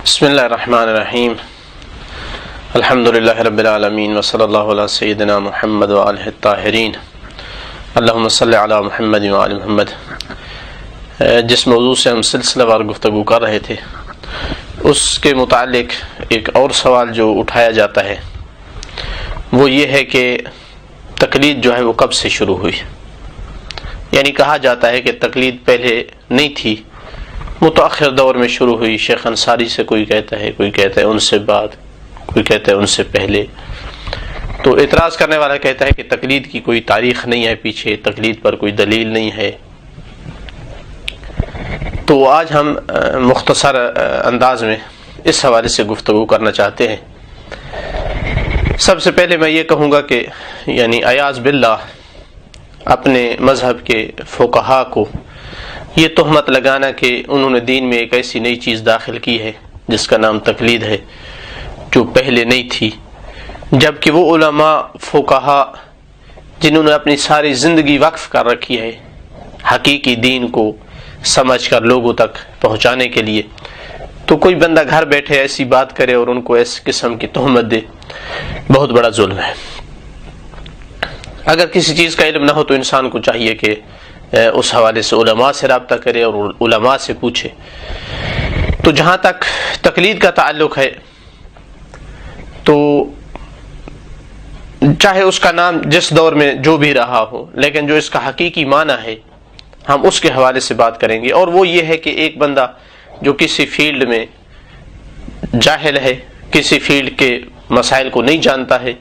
بسم اللہ الرحمن الرحیم الحمد للہ رب العالمین وصلی اللہ علی سیدنا محمد وآلہ الطاہرین اللہم صلی علی محمد وآل محمد۔ جس موضوع سے ہم سلسلہ وار گفتگو کر رہے تھے اس کے متعلق ایک اور سوال جو اٹھایا جاتا ہے وہ یہ ہے کہ تقلید جو ہے وہ کب سے شروع ہوئی؟ یعنی کہا جاتا ہے کہ تقلید پہلے نہیں تھی، متأخر دور میں شروع ہوئی، شیخ انصاری سے کوئی کہتا ہے، کوئی کہتا ہے ان سے بعد، کوئی کہتا ہے ان سے پہلے۔ تو اعتراض کرنے والا کہتا ہے کہ تقلید کی کوئی تاریخ نہیں ہے پیچھے، تقلید پر کوئی دلیل نہیں ہے۔ تو آج ہم مختصر انداز میں اس حوالے سے گفتگو کرنا چاہتے ہیں۔ سب سے پہلے میں یہ کہوں گا کہ یعنی عیاذ باللہ اپنے مذہب کے فقہا کو یہ تہمت لگانا کہ انہوں نے دین میں ایک ایسی نئی چیز داخل کی ہے جس کا نام تقلید ہے جو پہلے نہیں تھی، جبکہ وہ علماء فقہا جنہوں نے اپنی ساری زندگی وقف کر رکھی ہے حقیقی دین کو سمجھ کر لوگوں تک پہنچانے کے لیے، تو کوئی بندہ گھر بیٹھے ایسی بات کرے اور ان کو اس قسم کی تہمت دے، بہت بڑا ظلم ہے۔ اگر کسی چیز کا علم نہ ہو تو انسان کو چاہیے کہ اس حوالے سے علماء سے رابطہ کرے اور علماء سے پوچھے۔ تو جہاں تک تقلید کا تعلق ہے تو چاہے اس کا نام جس دور میں جو بھی رہا ہو، لیکن جو اس کا حقیقی معنی ہے ہم اس کے حوالے سے بات کریں گے، اور وہ یہ ہے کہ ایک بندہ جو کسی فیلڈ میں جاہل ہے، کسی فیلڈ کے مسائل کو نہیں جانتا ہے،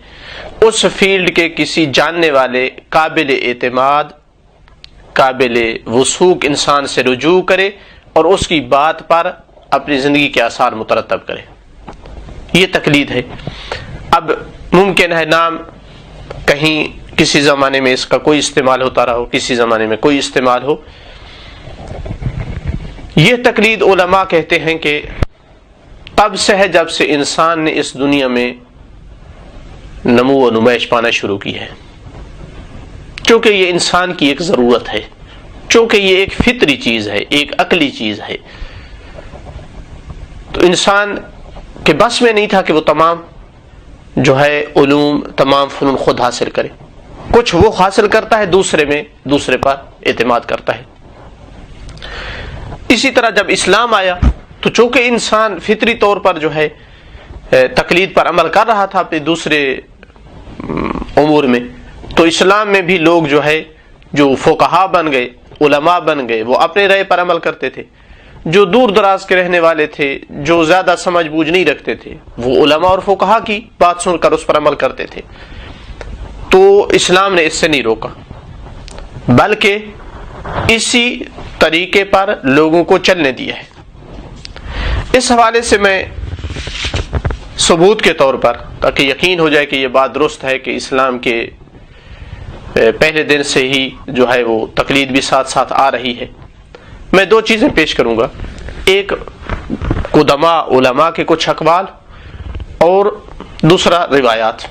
اس فیلڈ کے کسی جاننے والے قابل اعتماد، قابل وثوق انسان سے رجوع کرے اور اس کی بات پر اپنی زندگی کے آثار مترتب کرے، یہ تقلید ہے۔ اب ممکن ہے نام کہیں کسی زمانے میں اس کا کوئی استعمال ہوتا رہا ہو، کسی زمانے میں کوئی استعمال ہو۔ یہ تقلید علماء کہتے ہیں کہ تب سے ہے جب سے انسان نے اس دنیا میں نمو و نمائش پانا شروع کی ہے، چونکہ یہ انسان کی ایک ضرورت ہے، چونکہ یہ ایک فطری چیز ہے، ایک عقلی چیز ہے۔ تو انسان کے بس میں نہیں تھا کہ وہ تمام جو ہے علوم، تمام فنون خود حاصل کرے، کچھ وہ حاصل کرتا ہے، دوسرے پر اعتماد کرتا ہے۔ اسی طرح جب اسلام آیا تو چونکہ انسان فطری طور پر جو ہے تقلید پر عمل کر رہا تھا اپنے دوسرے امور میں، تو اسلام میں بھی لوگ جو ہے جو فقہا بن گئے، علماء بن گئے، وہ اپنے رائے پر عمل کرتے تھے۔ جو دور دراز کے رہنے والے تھے، جو زیادہ سمجھ بوجھ نہیں رکھتے تھے، وہ علماء اور فقہا کی بات سن کر اس پر عمل کرتے تھے۔ تو اسلام نے اس سے نہیں روکا، بلکہ اسی طریقے پر لوگوں کو چلنے دیا ہے۔ اس حوالے سے میں ثبوت کے طور پر، تاکہ یقین ہو جائے کہ یہ بات درست ہے کہ اسلام کے پہلے دن سے ہی جو ہے وہ تقلید بھی ساتھ ساتھ آ رہی ہے، میں دو چیزیں پیش کروں گا۔ ایک قدما علماء کے کچھ اقوال، اور دوسرا روایات۔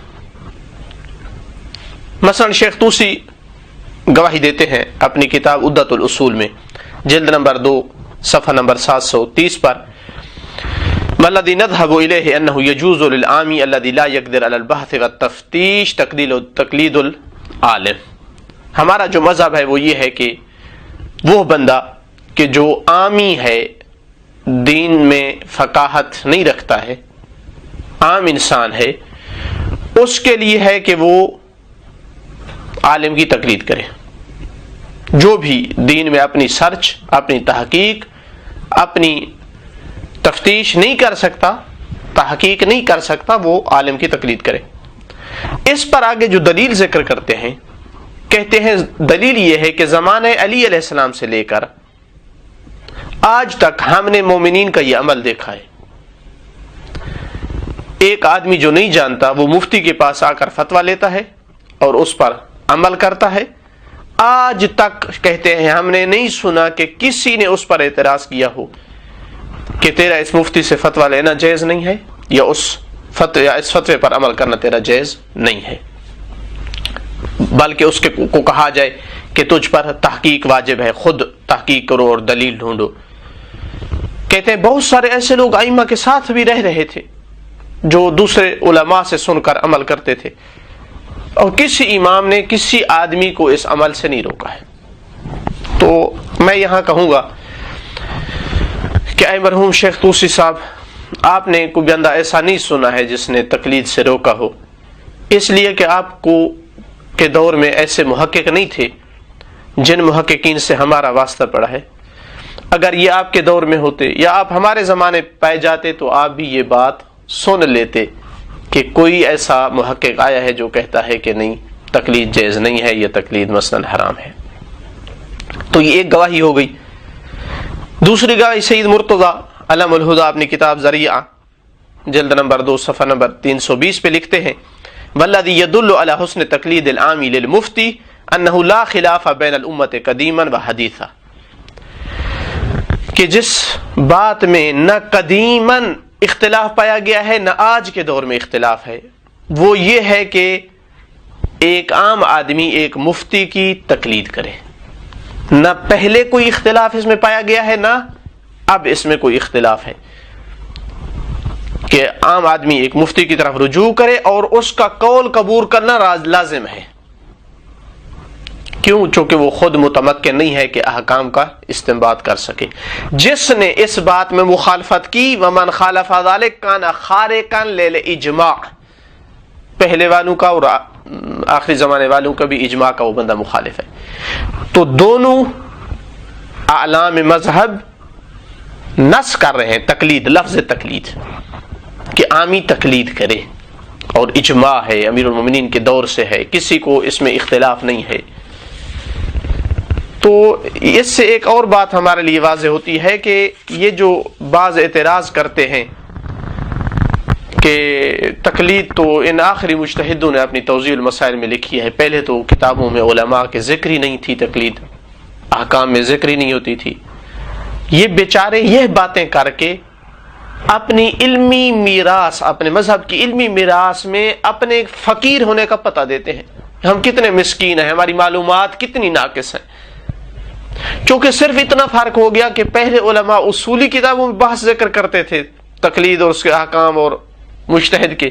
مثلا شیخ طوسی گواہی دیتے ہیں اپنی کتاب عدۃ الاصول میں، جلد نمبر 2 صفحہ نمبر 730 پر، والذی نذهب الیہ انہ یجوز للعامی الذی لا یقدر علی البحث والتفتیش تقلید العالم۔ ہمارا جو مذہب ہے وہ یہ ہے کہ وہ بندہ کہ جو عامی ہے، دین میں فقاہت نہیں رکھتا ہے، عام انسان ہے، اس کے لیے ہے کہ وہ عالم کی تقلید کرے۔ جو بھی دین میں اپنی سرچ، اپنی تحقیق، اپنی تفتیش نہیں کر سکتا، تحقیق نہیں کر سکتا، وہ عالم کی تقلید کرے۔ اس پر آگے جو دلیل ذکر کرتے ہیں، کہتے ہیں دلیل یہ ہے کہ زمانہ علی علیہ السلام سے لے کر آج تک ہم نے مومنین کا یہ عمل دیکھا ہے۔ ایک آدمی جو نہیں جانتا وہ مفتی کے پاس آ کر فتویٰ لیتا ہے اور اس پر عمل کرتا ہے۔ آج تک کہتے ہیں ہم نے نہیں سنا کہ کسی نے اس پر اعتراض کیا ہو کہ تیرا اس مفتی سے فتویٰ لینا جائز نہیں ہے، یا اس فتوے پر عمل کرنا تیرا جائز نہیں ہے، بلکہ اس کو کہا جائے کہ تجھ پر تحقیق واجب ہے، خود تحقیق کرو اور دلیل ڈھونڈو۔ کہتے ہیں بہت سارے ایسے لوگ ائمہ کے ساتھ بھی رہ رہے تھے جو دوسرے علماء سے سن کر عمل کرتے تھے، اور کسی امام نے کسی آدمی کو اس عمل سے نہیں روکا ہے۔ تو میں یہاں کہوں گا کہ اے مرحوم شیخ طوسی صاحب، آپ نے کوئی بندہ ایسا نہیں سنا ہے جس نے تقلید سے روکا ہو، اس لیے کہ آپ کو کے دور میں ایسے محقق نہیں تھے جن محققین سے ہمارا واسطہ پڑا ہے۔ اگر یہ آپ کے دور میں ہوتے یا آپ ہمارے زمانے پائے جاتے تو آپ بھی یہ بات سن لیتے کہ کوئی ایسا محقق آیا ہے جو کہتا ہے کہ نہیں تقلید جائز نہیں ہے، یہ تقلید مثلاً حرام ہے۔ تو یہ ایک گواہی ہو گئی۔ دوسری گواہی سید مرتضی علم الہدی اپنی کتاب ذریعہ جلد نمبر 2 صفحہ نمبر 320 پہ لکھتے ہیں والذی یدل علی حسن تقلید العام للمفتی انہ لا خلاف بین الامت قدیما و حدیثا، کہ جس بات میں نہ قدیماً اختلاف پایا گیا ہے نہ آج کے دور میں اختلاف ہے، وہ یہ ہے کہ ایک عام آدمی ایک مفتی کی تقلید کرے۔ نہ پہلے کوئی اختلاف اس میں پایا گیا ہے نہ اب اس میں کوئی اختلاف ہے کہ عام آدمی ایک مفتی کی طرف رجوع کرے اور اس کا قول قبول کرنا لازم ہے۔ کیوں؟ چونکہ وہ خود متمکن نہیں ہے کہ احکام کا استنباط کر سکے۔ جس نے اس بات میں مخالفت کی ومن خالف ذلک کان خارقا للاجماع، پہلے والوں کا اور آخری زمانے والوں کا بھی اجماع کا وہ بندہ مخالف ہے۔ تو دونوں اعلام مذہب نص کر رہے ہیں تقلید، لفظ تقلید کہ عامی تقلید کرے، اور اجماع ہے، امیر المومنین کے دور سے ہے، کسی کو اس میں اختلاف نہیں ہے۔ تو اس سے ایک اور بات ہمارے لیے واضح ہوتی ہے کہ یہ جو بعض اعتراض کرتے ہیں کہ تقلید تو ان آخری مجتہدوں نے اپنی توضیح المسائل میں لکھی ہے، پہلے تو کتابوں میں علماء کے ذکر ہی نہیں تھی، تقلید احکام میں ذکر ہی نہیں ہوتی تھی۔ یہ بیچارے یہ باتیں کر کے اپنی علمی میراث، اپنے مذہب کی علمی میراث میں اپنے فقیر ہونے کا پتہ دیتے ہیں، ہم کتنے مسکین ہیں، ہماری معلومات کتنی ناقص ہیں۔ چونکہ صرف اتنا فرق ہو گیا کہ پہلے علماء اصولی کتابوں میں بحث ذکر کرتے تھے تقلید اور اس کے احکام اور مجتہد کے،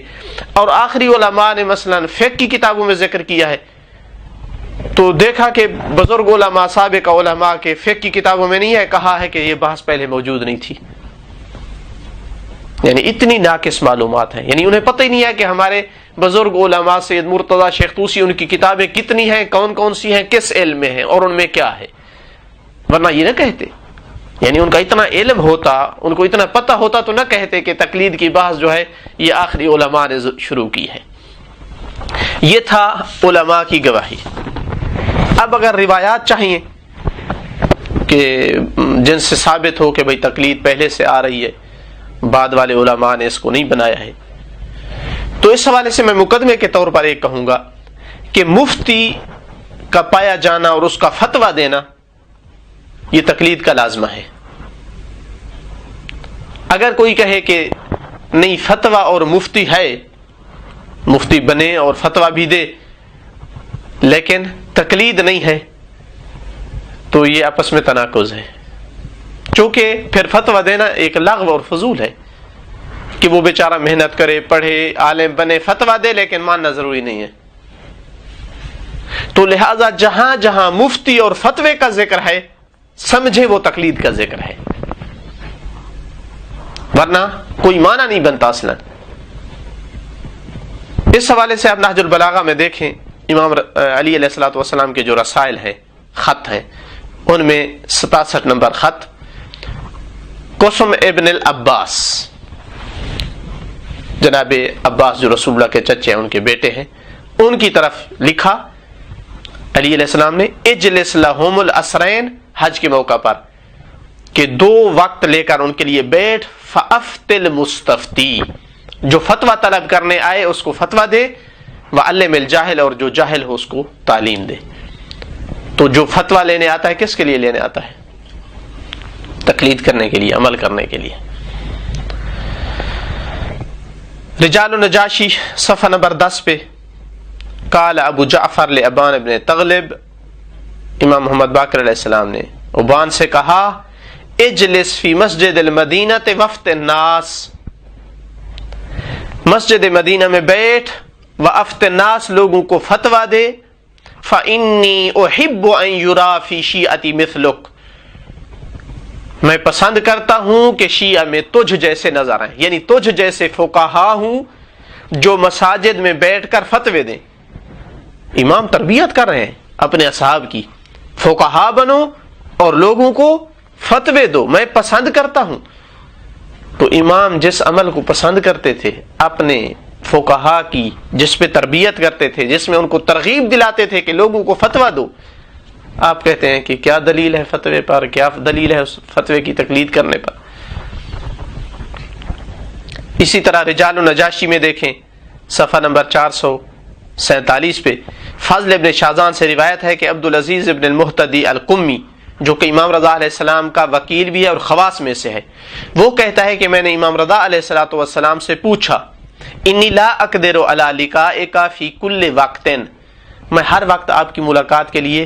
اور آخری علماء نے مثلا فقہ کی کتابوں میں ذکر کیا ہے، تو دیکھا کہ بزرگ علماء سابق علماء کے فقہ کی کتابوں میں نہیں ہے کہا ہے کہ یہ بحث پہلے موجود نہیں تھی۔ یعنی اتنی ناقص معلومات ہیں، یعنی انہیں پتہ ہی نہیں ہے کہ ہمارے بزرگ علماء سید مرتضی شیخ طوسی ان کی کتابیں کتنی ہیں، کون کون سی ہیں، کس علم میں ہیں اور ان میں کیا ہے، ورنہ یہ نہ کہتے۔ یعنی ان کا اتنا علم ہوتا، ان کو اتنا پتہ ہوتا تو نہ کہتے کہ تقلید کی بحث جو ہے یہ آخری علماء نے شروع کی ہے۔ یہ تھا علماء کی گواہی۔ اب اگر روایات چاہیے کہ جن سے ثابت ہو کہ بھئی تقلید پہلے سے آ رہی ہے، بعد والے علماء نے اس کو نہیں بنایا ہے، تو اس حوالے سے میں مقدمے کے طور پر ایک کہوں گا کہ مفتی کا پایا جانا اور اس کا فتویٰ دینا یہ تقلید کا لازمہ ہے۔ اگر کوئی کہے کہ نہیں فتویٰ اور مفتی ہے، مفتی بنے اور فتویٰ بھی دے لیکن تقلید نہیں ہے، تو یہ آپس میں تناقض ہے، چونکہ پھر فتویٰ دینا ایک لغو اور فضول ہے کہ وہ بیچارہ محنت کرے، پڑھے، عالم بنے، فتویٰ دے لیکن ماننا ضروری نہیں ہے۔ تو لہذا جہاں جہاں مفتی اور فتوے کا ذکر ہے سمجھے وہ تقلید کا ذکر ہے، ورنہ کوئی معنی نہیں بنتا اصلا۔ اس حوالے سے آپ نہج البلاغہ میں دیکھیں، امام علی علیہ الصلوۃ والسلام کے جو رسائل ہیں، خط ہیں، ان میں 67 نمبر خط قسم ابن العباس، جناب عباس جو رسول اللہ کے چچے ہیں، ان کے بیٹے ہیں، ان کی طرف لکھا علی علیہ السلام نے اجلس لہم الاسرین، حج کے موقع پر کہ 2 وقت لے کر ان کے لیے بیٹھ، فافت المستفتی، جو فتویٰ طلب کرنے آئے اس کو فتویٰ دے، وعلم الجاہل، اور جو جاہل ہو اس کو تعلیم دے۔ تو جو فتویٰ لینے آتا ہے کس کے لیے لینے آتا ہے؟ تقلید کرنے کے لیے، عمل کرنے کے لیے۔ رجال النجاشی صفحہ نمبر 10 پہ قال ابو جعفر لابان ابن تغلب، امام محمد باقر علیہ السلام نے ابان سے کہا اجلس فی مسجد المدینہ وفت الناس، مسجد مدینہ میں بیٹھ، وافت الناس لوگوں کو فتویٰ دے، فانی احب ان یرا فی شیعتی مثلک، میں پسند کرتا ہوں کہ شیعہ میں تجھ جیسے نظر آئیں، یعنی تجھ جیسے فقہا ہوں جو مساجد میں بیٹھ کر فتوے دیں۔ امام تربیت کر رہے ہیں اپنے اصحاب کی، فقہا بنو اور لوگوں کو فتوے دو، میں پسند کرتا ہوں۔ تو امام جس عمل کو پسند کرتے تھے، اپنے فقہا کی جس پہ تربیت کرتے تھے، جس میں ان کو ترغیب دلاتے تھے کہ لوگوں کو فتویٰ دو، آپ کہتے ہیں کہ کیا دلیل ہے فتوے پر، کیا دلیل ہے اس فتوے کی تقلید کرنے پر۔ اسی طرح رجال النجاشی میں دیکھیں صفحہ نمبر 447 پہ فضل ابن شازان سے روایت ہے کہ عبدالعزیز ابن المہتدی القمی، جو کہ امام رضا علیہ السلام کا وکیل بھی ہے اور خواص میں سے ہے، وہ کہتا ہے کہ میں نے امام رضا علیہ السلام سے پوچھا، انی لا اقدر علی لقائک فی کل وقت، میں ہر وقت آپ کی ملاقات کے لیے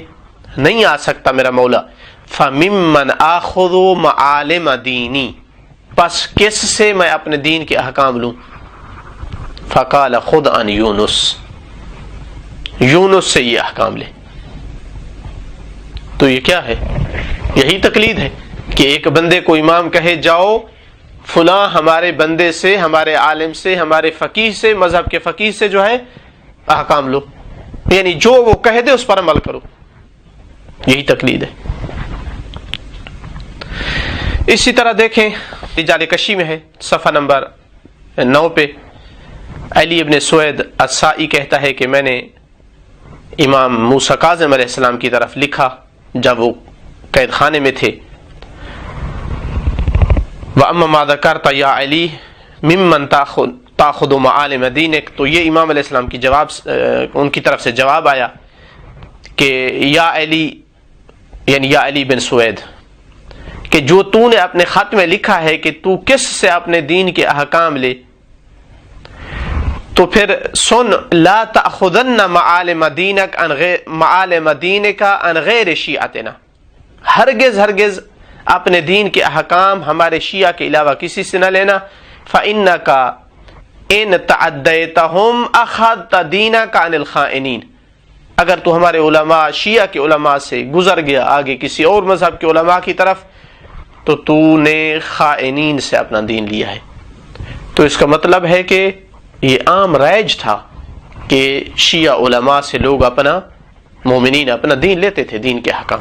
نہیں آ سکتا میرا مولا، فممن آخذ معالم دینی، پس کس سے میں اپنے دین کے احکام لوں؟ فقال خذ عن یونس، یونس سے یہ احکام لے۔ تو یہ کیا ہے؟ یہی تقلید ہے کہ ایک بندے کو امام کہے جاؤ فلاں ہمارے بندے سے، ہمارے عالم سے، ہمارے فقیہ سے، مذہب کے فقیہ سے جو ہے احکام لو، یعنی جو وہ کہہ دے اس پر عمل کرو، یہی تقلید ہے۔ اسی طرح دیکھیں رجال کشی میں ہے صفحہ نمبر 9 پہ علی ابن سوید السائی کہتا ہے کہ میں نے امام موسیٰ کاظم علیہ السلام کی طرف لکھا جب وہ قید خانے میں تھے، وَأَمَّا مَا ذَكَرْتَ يَا عَلِي مِمَّنْ تَأْخُذُ مَعَالِمَ دِينِكَ، تو یہ امام علیہ السلام کی جواب، ان کی طرف سے جواب آیا کہ یا علی، یعنی یا علی بن سوید، کہ جو تو نے اپنے خط میں لکھا ہے کہ تو کس سے اپنے دین کے احکام لے، تو پھر سن، لا تأخذن معالم دینک عن غیر شیعتنا، ہرگز اپنے دین کے احکام ہمارے شیعہ کے علاوہ کسی سے نہ لینا، فإنک ان تعدیتہم اخذت دینک عن الخائنین، اگر تو ہمارے علماء، شیعہ کے علماء سے گزر گیا آگے کسی اور مذہب کے علماء کی طرف، تو نے خائنین سے اپنا دین لیا ہے۔ تو اس کا مطلب ہے کہ یہ عام رائج تھا کہ شیعہ علماء سے لوگ اپنا، مومنین اپنا دین لیتے تھے، دین کے احکام۔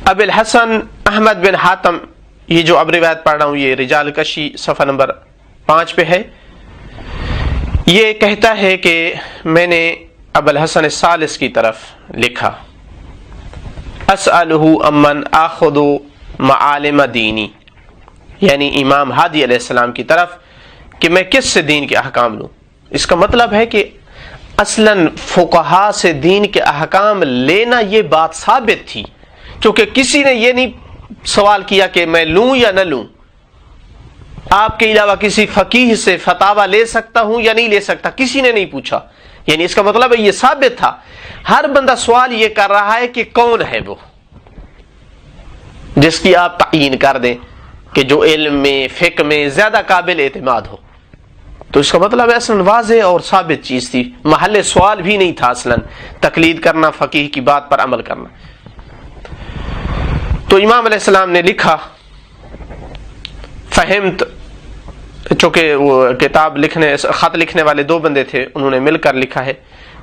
ابو الحسن احمد بن حاتم، یہ جو اب روایت پڑھ رہا ہوں یہ رجال کشی صفحہ نمبر 5 پہ ہے، یہ کہتا ہے کہ میں نے ابو الحسن الثالث کی طرف لکھا، اسألہ امن آخذ معالم دینی، یعنی امام ہادی علیہ السلام کی طرف کہ میں کس سے دین کے احکام لوں۔ اس کا مطلب ہے کہ اصلاً فقہا سے دین کے احکام لینا یہ بات ثابت تھی، کیونکہ کسی نے یہ نہیں سوال کیا کہ میں لوں یا نہ لوں، آپ کے علاوہ کسی فقیہ سے فتاوی لے سکتا ہوں یا نہیں لے سکتا، کسی نے نہیں پوچھا، یعنی اس کا مطلب ہے یہ ثابت تھا۔ ہر بندہ سوال یہ کر رہا ہے کہ کون ہے وہ جس کی آپ تعین کر دیں کہ جو علم میں، فقہ میں زیادہ قابل اعتماد ہو۔ تو اس کا مطلب ہے اصلاً واضح اور ثابت چیز تھی، محل سوال بھی نہیں تھا اصلاً تقلید کرنا، فقیہ کی بات پر عمل کرنا۔ تو امام علیہ السلام نے لکھا، فہمت، چونکہ وہ کتاب لکھنے، خط لکھنے والے دو بندے تھے، انہوں نے مل کر لکھا ہے،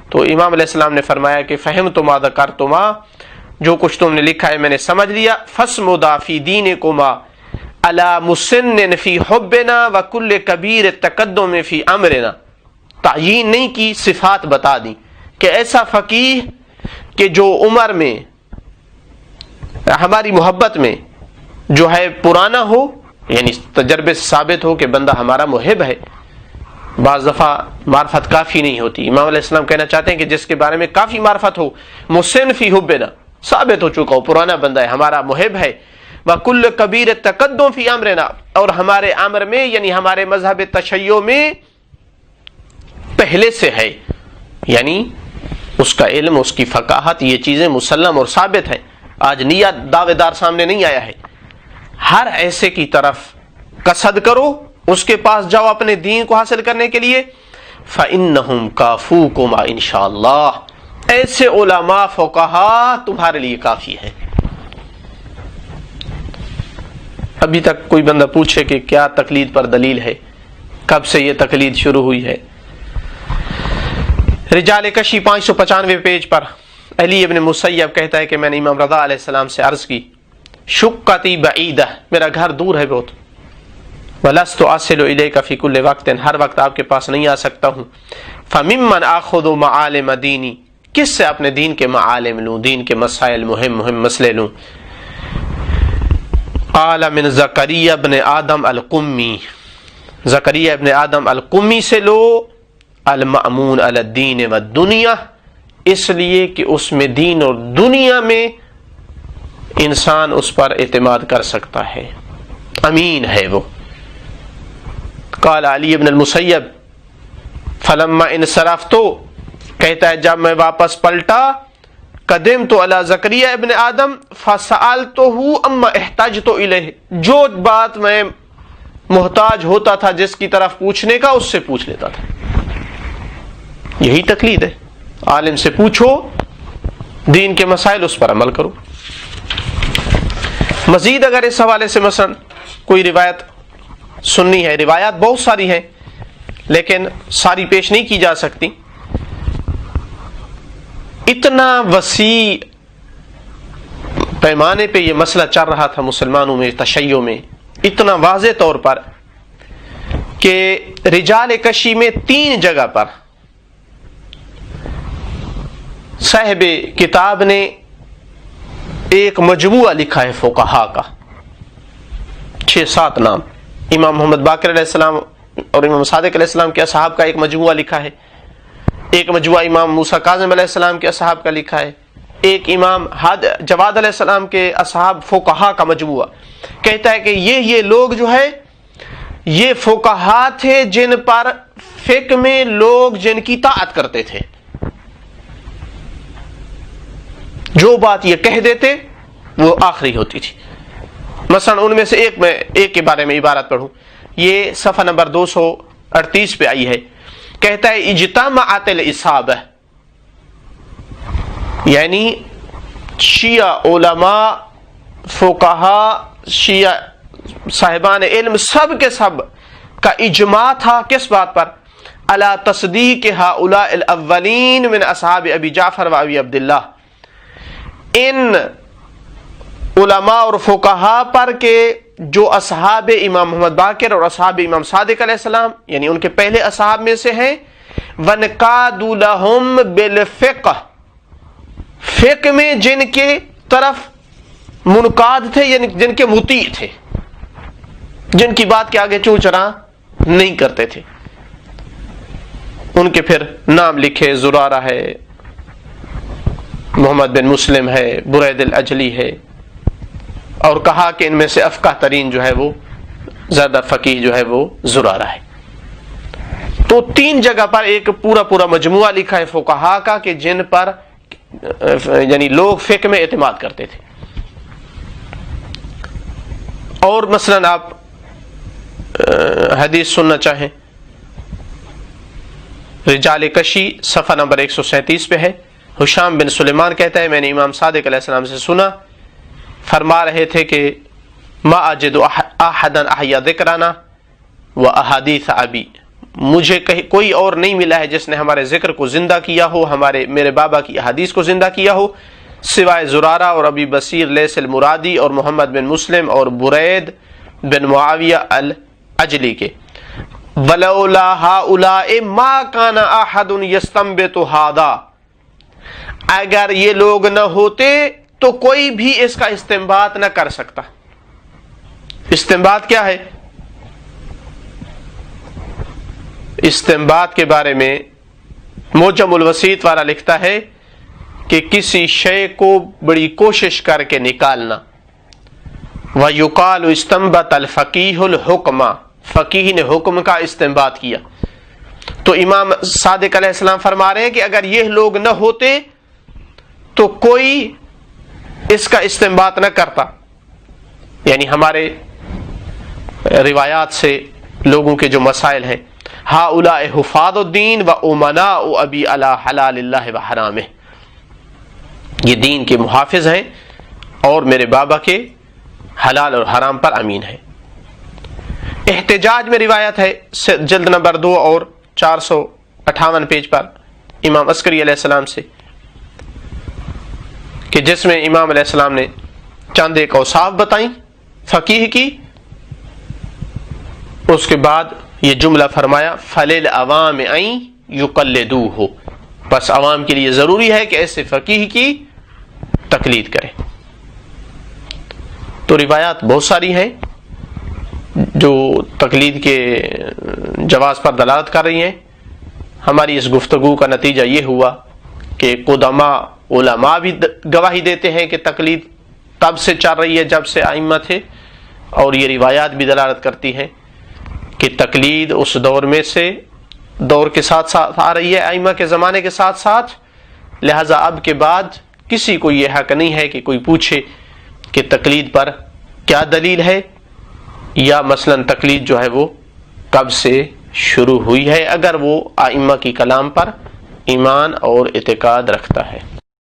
تو امام علیہ السلام نے فرمایا کہ فہمت ما ذکرتما، جو کچھ تم نے لکھا ہے میں نے سمجھ لیا، فاسمدا فی دینکما علی مسن فی حبنا وکل کبیر تقدم فی امرنا، تعیین نہیں کی، صفات بتا دی کہ ایسا فقیہ کہ جو عمر میں، ہماری محبت میں جو ہے پرانا ہو، یعنی تجربے سے ثابت ہو کہ بندہ ہمارا محب ہے۔ بعض دفعہ معرفت کافی نہیں ہوتی، امام علیہ السلام کہنا چاہتے ہیں کہ جس کے بارے میں کافی معرفت ہو، مسن فی حبنا، ثابت ہو چکا ہو، پرانا بندہ ہے، ہمارا محب ہے، وَكُلُّ كَبِيرٍ تَقَدُّمْ فِي أَمْرِنَا، اور ہمارے امر میں، یعنی ہمارے مذہب تشیع میں پہلے سے ہے، یعنی اس کا علم، اس کی فقاہت، یہ چیزیں مسلم اور ثابت ہیں۔ آج نیت دعوے دار سامنے نہیں آیا ہے. ہر ایسے کی طرف قصد کرو، اس کے پاس جاؤ اپنے دین کو حاصل کرنے کے لیے. فَإِنَّهُمْ كَافُوكُمْ انشاءاللہ، ایسے علماء فقہا تمہارے لیے کافی ہے. ابھی تک کوئی بندہ پوچھے کہ کیا تقلید پر دلیل ہے، کب سے یہ تقلید شروع ہوئی ہے؟ رجال کشی 595 پیج پر علی ابن مسیب کہتا ہے کہ میں نے امام رضا علیہ السلام سے عرض کی، شقتی بعیدہ، میرا گھر دور ہے بہت، وَلَسْتُ أَصِلُ إِلَيْكَ فِي كُلِّ وَقْتٍ، ہر وقت آپ کے پاس نہیں آ سکتا ہوں. فَمِمَّنْ آخُذُ مَعَالِمَ دِينِي، کس سے اپنے دین کے معالم لوں، دین کے مسائل مہم مسئلے لوں. قال من زکریا ابن آدم القمی، زکریا ابن آدم القمی سے لو، المأمون علی الدین والدنیا، اس لیے کہ اس میں دین اور دنیا میں انسان اس پر اعتماد کر سکتا ہے، امین ہے وہ. قال علی ابن المسیب فلما انصرفت، کہتا ہے جب میں واپس پلٹا، قدمت علی زکریا ابن آدم فسألتہ اما احتجت الیہ، جو بات میں محتاج ہوتا تھا جس کی طرف پوچھنے کا، اس سے پوچھ لیتا تھا. یہی تقلید ہے، عالم سے پوچھو، دین کے مسائل اس پر عمل کرو. مزید اگر اس حوالے سے مثلا کوئی روایت سننی ہے، روایات بہت ساری ہیں لیکن ساری پیش نہیں کی جا سکتی. اتنا وسیع پیمانے پہ یہ مسئلہ چل رہا تھا مسلمانوں میں، تشیع میں، اتنا واضح طور پر کہ رجال کشی میں 3 جگہ پر صاحب کتاب نے ایک مجموعہ لکھا ہے فقہا کا، 6-7 نام. امام محمد باقر علیہ السلام اور امام صادق علیہ السلام کے اصحاب کا ایک مجموعہ لکھا ہے، ایک مجموعہ امام موسیٰ کاظم علیہ السلام کے اصحاب کا لکھا ہے، ایک امام جواد علیہ السلام کے اصحاب فقہا کا مجموعہ. کہتا ہے کہ یہ لوگ جو ہے یہ فقہا تھے جن پر فقہ میں لوگ جن کی طاعت کرتے تھے، جو بات یہ کہہ دیتے وہ آخری ہوتی تھی. مثلا ان میں سے ایک کے بارے میں عبارت پڑھوں، یہ صفحہ نمبر 238 پہ آئی ہے. کہتا ہے اجتماعت الاصابہ، یعنی شیعہ علماء فقہا شیعہ صاحبان علم سب کے سب کا اجماع تھا کس بات پر؟ علی تصدیق ہؤلاء الاولین من اصحاب ابی جعفر و ابی عبداللہ، ان علماء اور فقہا پر کہ جو اصحاب امام محمد باقر اور اصحاب امام صادق علیہ السلام یعنی ان کے پہلے اصحاب میں سے ہیں، وَنْقَادُوا لَهُمْ بِالْفِقْهِ، فقہ میں جن کے طرف منقاد تھے یعنی جن کے مطیع تھے، جن کی بات کے آگے چو چرا نہیں کرتے تھے. ان کے پھر نام لکھے، زرارہ ہے، محمد بن مسلم ہے، برید الاجلی ہے، اور کہا کہ ان میں سے افقہ ترین جو ہے وہ زیادہ فقیہ جو ہے وہ زرارہ ہے. تو 3 جگہ پر ایک پورا مجموعہ لکھا ہے فقہا کا کہ جن پر یعنی لوگ فقہ میں اعتماد کرتے تھے. اور مثلا آپ حدیث سننا چاہیں، رجال کشی صفحہ نمبر 137 پہ ہے. حشام بن سلیمان کہتا ہے میں نے امام صادق علیہ السلام سے سنا، فرما رہے تھے کہ ما اجد احدا احیا ذکرنا و احادیث ابی، مجھے کوئی اور نہیں ملا ہے جس نے ہمارے ذکر کو زندہ کیا ہو، میرے بابا کی احادیث کو زندہ کیا ہو، سوائے زرارہ اور ابی بصیر لیث المرادی اور محمد بن مسلم اور برید بن معاویہ الاجلی کے. ولولا هؤلاء ما كان احد يستنبط هذا، اگر یہ لوگ نہ ہوتے تو کوئی بھی اس کا استنباط نہ کر سکتا. استنباط کیا ہے؟ استنباط کے بارے میں موجم الوسیط والا لکھتا ہے کہ کسی شے کو بڑی کوشش کر کے نکالنا. وَيُقَالُ اسْتَنبَطَ الْفَقِيهُ الْحُكْمَ، فقیہ نے حکم کا استنباط کیا. تو امام صادق علیہ السلام فرما رہے ہیں کہ اگر یہ لوگ نہ ہوتے تو کوئی اس کا استنباط نہ کرتا، یعنی ہمارے روایات سے لوگوں کے جو مسائل ہیں، ہؤلاء حفاظ الدین و امناء ابی علی حلال اللہ و حرامہ، یہ دین کے محافظ ہیں اور میرے بابا کے حلال اور حرام پر امین ہیں۔ احتجاج میں روایت ہے جلد نمبر 2 اور 458 پیج پر امام عسکری علیہ السلام سے، کہ جس میں امام علیہ السلام نے چند ایک اوصاف بتائیں فقیہ کی، اس کے بعد یہ جملہ فرمایا فَلِلْعَوَامِ أَن يُقَلِّدُوهُ، بس عوام کے لیے ضروری ہے کہ ایسے فقیہ کی تقلید کرے۔ تو روایات بہت ساری ہیں جو تقلید کے جواز پر دلالت کر رہی ہیں۔ ہماری اس گفتگو کا نتیجہ یہ ہوا کہ قدماء علماء بھی گواہی دیتے ہیں کہ تقلید تب سے چل رہی ہے جب سے ائمہ تھے، اور یہ روایات بھی دلالت کرتی ہیں کہ تقلید اس دور میں سے دور کے ساتھ ساتھ آ رہی ہے، ائمہ کے زمانے کے ساتھ ساتھ، لہذا اب کے بعد کسی کو یہ حق نہیں ہے کہ کوئی پوچھے کہ تقلید پر کیا دلیل ہے، یا مثلا تقلید جو ہے وہ کب سے شروع ہوئی ہے، اگر وہ ائمہ کی کلام پر ایمان اور اعتقاد رکھتا ہے۔